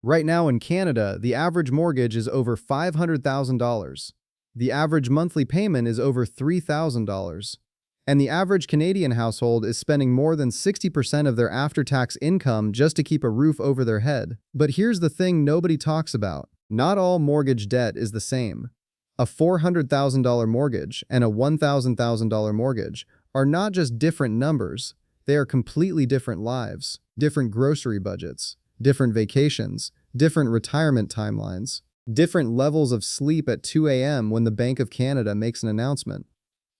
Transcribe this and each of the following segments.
Right now in Canada, the average mortgage is over $500,000. The average monthly payment is over $3,000. And the average Canadian household is spending more than 60% of their after-tax income just to keep a roof over their head. But here's the thing nobody talks about. Not all mortgage debt is the same. A $400,000 mortgage and a $1,000 mortgage are not just different numbers, they are completely different lives, different grocery budgets, different vacations, different retirement timelines, different levels of sleep at 2 a.m. when the Bank of Canada makes an announcement.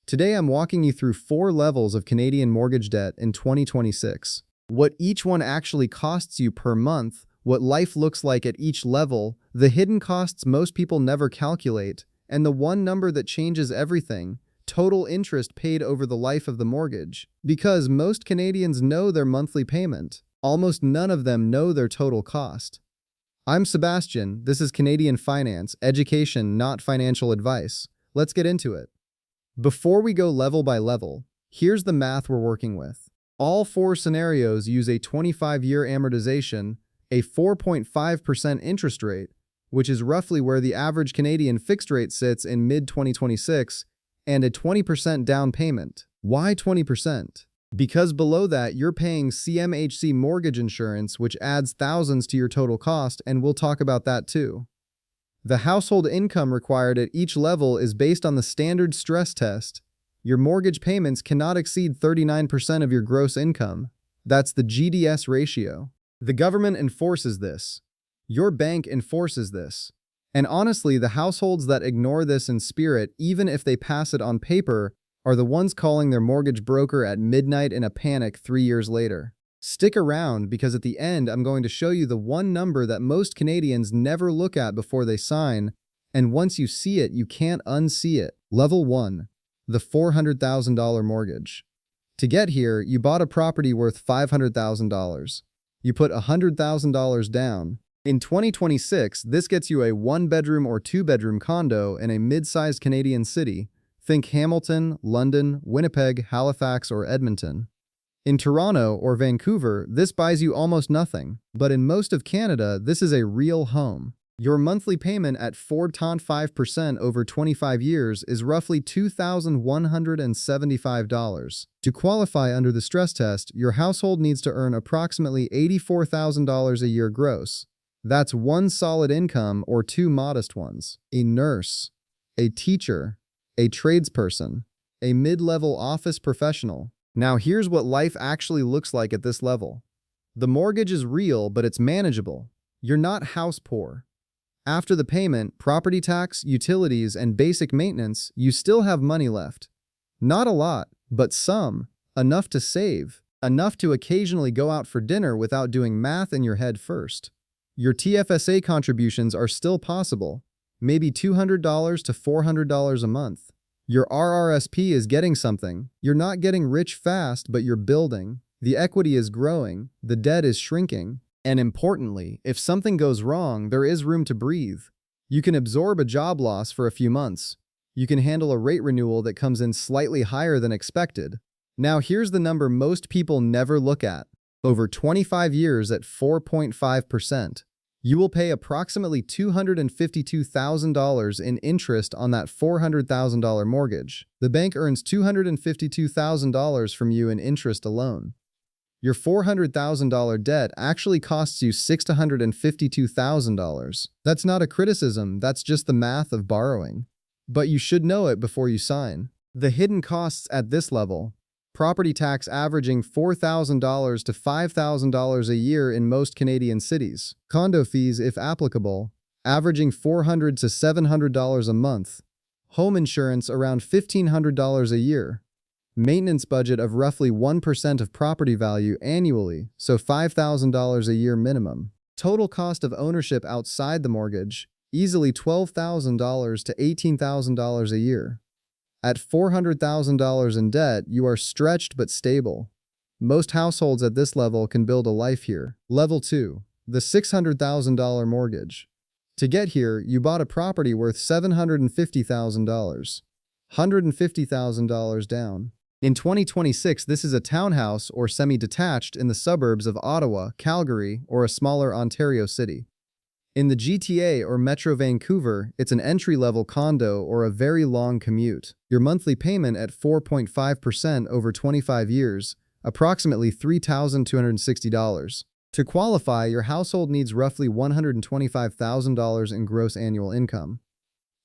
Today I'm walking you through 4 levels of Canadian mortgage debt in 2026. What each one actually costs you per month, what life looks like at each level, the hidden costs most people never calculate, and the one number that changes everything: total interest paid over the life of the mortgage. Because most Canadians know their monthly payment, almost none of them know their total cost. I'm Sebastian, this is Canadian Finance, education, not financial advice. Let's get into it. Before we go level by level, here's the math we're working with. All 4 scenarios use a 25-year amortization, a 4.5% interest rate, which is roughly where the average Canadian fixed rate sits in mid-2026, and a 20% down payment. Why 20%? Because below that, you're paying CMHC mortgage insurance, which adds thousands to your total cost, and we'll talk about that too. The household income required at each level is based on the standard stress test. Your mortgage payments cannot exceed 39% of your gross income. That's the GDS ratio. The government enforces this. Your bank enforces this. And honestly, the households that ignore this in spirit, even if they pass it on paper, are the ones calling their mortgage broker at midnight in a panic 3 years later. Stick around, because at the end I'm going to show you the one number that most Canadians never look at before they sign, and once you see it, you can't unsee it. Level 1. The $400,000 mortgage. To get here, you bought a property worth $500,000. You put $100,000 down. In 2026, this gets you a 1-bedroom or 2-bedroom condo in a mid-sized Canadian city. Think Hamilton, London, Winnipeg, Halifax, or Edmonton. In Toronto or Vancouver, this buys you almost nothing, but in most of Canada, this is a real home. Your monthly payment at 4.5% over 25 years is roughly $2,175. To qualify under the stress test, your household needs to earn approximately $84,000 a year gross. That's 1 solid income or 2 modest ones. A nurse, a teacher, a tradesperson, a mid-level office professional. Now here's what life actually looks like at this level. The mortgage is real, but it's manageable. You're not house poor. After the payment, property tax, utilities, and basic maintenance, you still have money left. Not a lot, but some. Enough to save. Enough to occasionally go out for dinner without doing math in your head first. Your TFSA contributions are still possible. Maybe $200 to $400 a month. Your RRSP is getting something. You're not getting rich fast, but you're building. The equity is growing. The debt is shrinking. And importantly, if something goes wrong, there is room to breathe. You can absorb a job loss for a few months. You can handle a rate renewal that comes in slightly higher than expected. Now here's the number most people never look at. Over 25 years at 4.5%. You will pay approximately $252,000 in interest on that $400,000 mortgage. The bank earns $252,000 from you in interest alone. Your $400,000 debt actually costs you $652,000. That's not a criticism, that's just the math of borrowing. But you should know it before you sign. The hidden costs at this level: property tax averaging $4,000 to $5,000 a year in most Canadian cities. Condo fees, if applicable, averaging $400 to $700 a month. Home insurance around $1,500 a year. Maintenance budget of roughly 1% of property value annually, so $5,000 a year minimum. Total cost of ownership outside the mortgage, easily $12,000 to $18,000 a year. At $400,000 in debt, you are stretched but stable. Most households at this level can build a life here. Level 2. The $600,000 mortgage. To get here, you bought a property worth $750,000. $150,000 down. In 2026, this is a townhouse or semi-detached in the suburbs of Ottawa, Calgary, or a smaller Ontario city. In the GTA or Metro Vancouver, it's an entry-level condo or a very long commute. Your monthly payment at 4.5% over 25 years, approximately $3,260. To qualify, your household needs roughly $125,000 in gross annual income.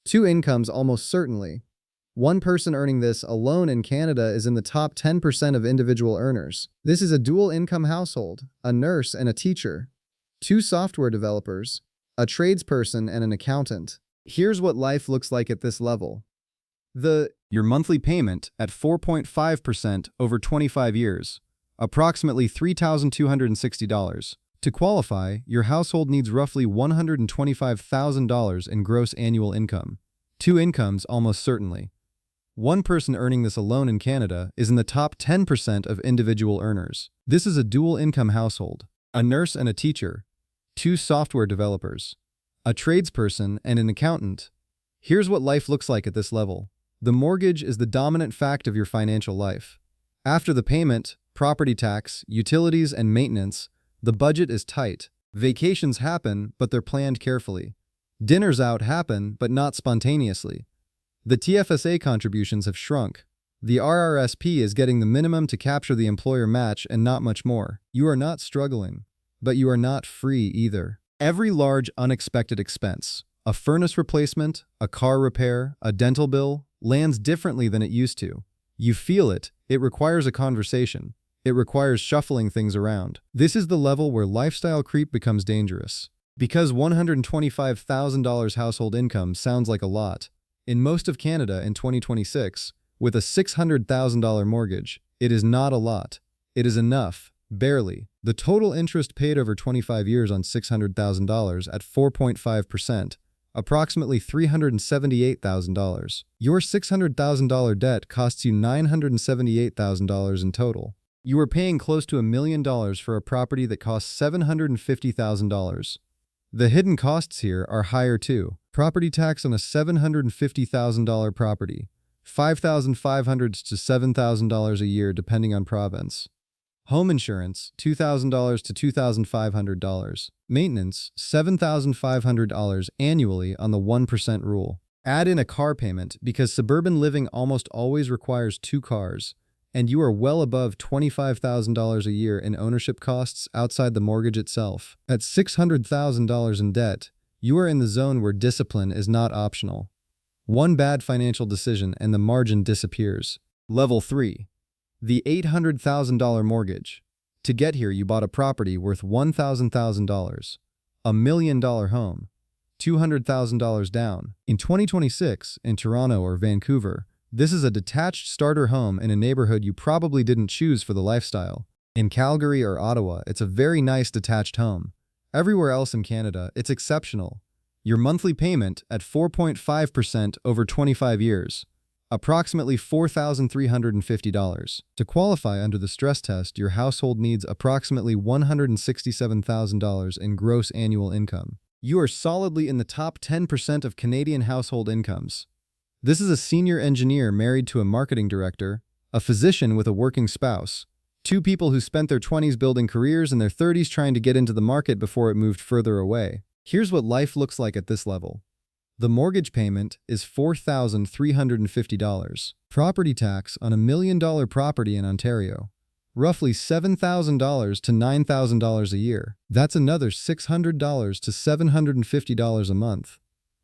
Two incomes almost certainly. One person earning this alone in Canada is in the top 10% of individual earners. This is a dual-income household, a nurse and a teacher, two software developers, a tradesperson and an accountant. Here's what life looks like at this level. Your monthly payment at 4.5% over 25 years, approximately $3,260. To qualify, your household needs roughly $125,000 in gross annual income. Two incomes almost certainly. One person earning this alone in Canada is in the top 10% of individual earners. This is a dual-income household, a nurse and a teacher, two software developers, a tradesperson and an accountant. Here's what life looks like at this level. The mortgage is the dominant fact of your financial life. After the payment, property tax, utilities, and maintenance, the budget is tight. Vacations happen, but they're planned carefully. Dinners out happen, but not spontaneously. The TFSA contributions have shrunk. The RRSP is getting the minimum to capture the employer match and not much more. You are not struggling, but you are not free either. Every large unexpected expense, a furnace replacement, a car repair, a dental bill, lands differently than it used to. You feel it. It requires a conversation. It requires shuffling things around. This is the level where lifestyle creep becomes dangerous. Because $125,000 household income sounds like a lot, in most of Canada in 2026, with a $600,000 mortgage, it is not a lot. It is enough, barely. The total interest paid over 25 years on $600,000 at 4.5%, approximately $378,000. Your $600,000 debt costs you $978,000 in total. You are paying close to $1 million for a property that costs $750,000. The hidden costs here are higher too. Property tax on a $750,000 property, $5,500 to $7,000 a year depending on province. Home insurance, $2,000 to $2,500. Maintenance, $7,500 annually on the 1% rule. Add in a car payment because suburban living almost always requires two cars, and you are well above $25,000 a year in ownership costs outside the mortgage itself. At $600,000 in debt, you are in the zone where discipline is not optional. One bad financial decision and the margin disappears. Level 3. The $800,000 mortgage. To get here, you bought a property worth $1,000, a $1 million home, $200,000 down. In 2026, in Toronto or Vancouver, this is a detached starter home in a neighborhood you probably didn't choose for the lifestyle. In Calgary or Ottawa, it's a very nice detached home. Everywhere else in Canada, it's exceptional. Your monthly payment at 4.5% over 25 years, approximately $4,350. To qualify under the stress test, your household needs approximately $167,000 in gross annual income. You are solidly in the top 10% of Canadian household incomes. This is a senior engineer married to a marketing director, a physician with a working spouse, two people who spent their 20s building careers and their 30s trying to get into the market before it moved further away. Here's what life looks like at this level. The mortgage payment is $4,350. Property tax on $1 million property in Ontario, roughly $7,000 to $9,000 a year. That's another $600 to $750 a month.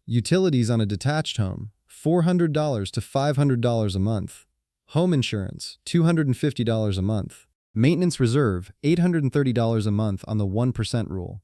Utilities on a detached home, $400 to $500 a month. Home insurance, $250 a month. Maintenance reserve, $830 a month on the 1% rule.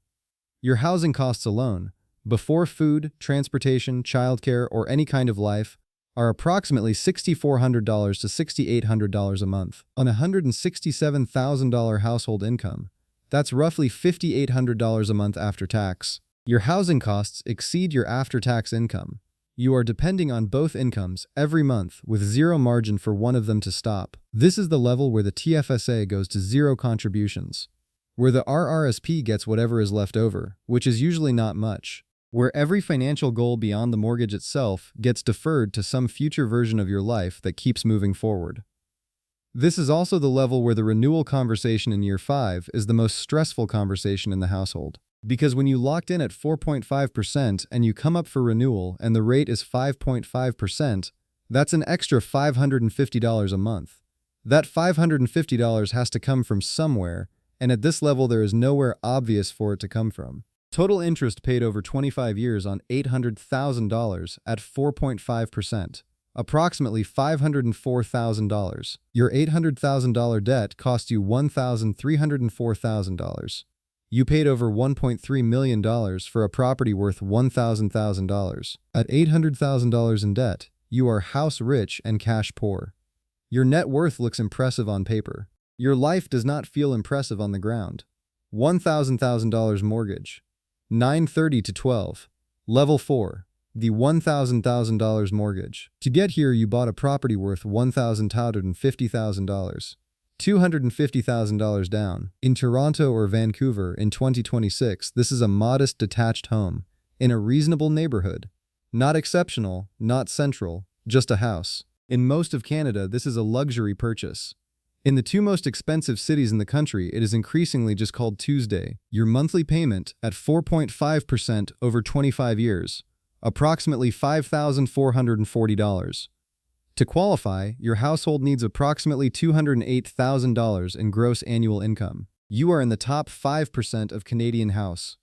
Your housing costs alone, before food, transportation, childcare, or any kind of life, are approximately $6,400 to $6,800 a month. On a $167,000 household income, that's roughly $5,800 a month after tax. Your housing costs exceed your after-tax income. You are depending on both incomes every month with zero margin for one of them to stop. This is the level where the TFSA goes to zero contributions, where the RRSP gets whatever is left over, which is usually not much, where every financial goal beyond the mortgage itself gets deferred to some future version of your life that keeps moving forward. This is also the level where the renewal conversation in year 5 is the most stressful conversation in the household. Because when you locked in at 4.5% and you come up for renewal and the rate is 5.5%, that's an extra $550 a month. That $550 has to come from somewhere, and at this level there is nowhere obvious for it to come from. Total interest paid over 25 years on $800,000 at 4.5%, approximately $504,000. Your $800,000 debt cost you $1,304,000. You paid over $1.3 million for a property worth $1,000. At $800,000 in debt, you are house rich and cash poor. Your net worth looks impressive on paper. Your life does not feel impressive on the ground. $1,000 mortgage. 9:30 to 12. Level 4. The $1,000 mortgage. To get here, you bought a property worth $1,250,000. $250,000 down. In Toronto or Vancouver in 2026, this is a modest detached home in a reasonable neighborhood. Not exceptional, not central, just a house. In most of Canada, this is a luxury purchase. In the two most expensive cities in the country, it is increasingly just called Tuesday. Your monthly payment at 4.5% over 25 years, approximately $5,440. To qualify, your household needs approximately $208,000 in gross annual income. You are in the top 5% of Canadian house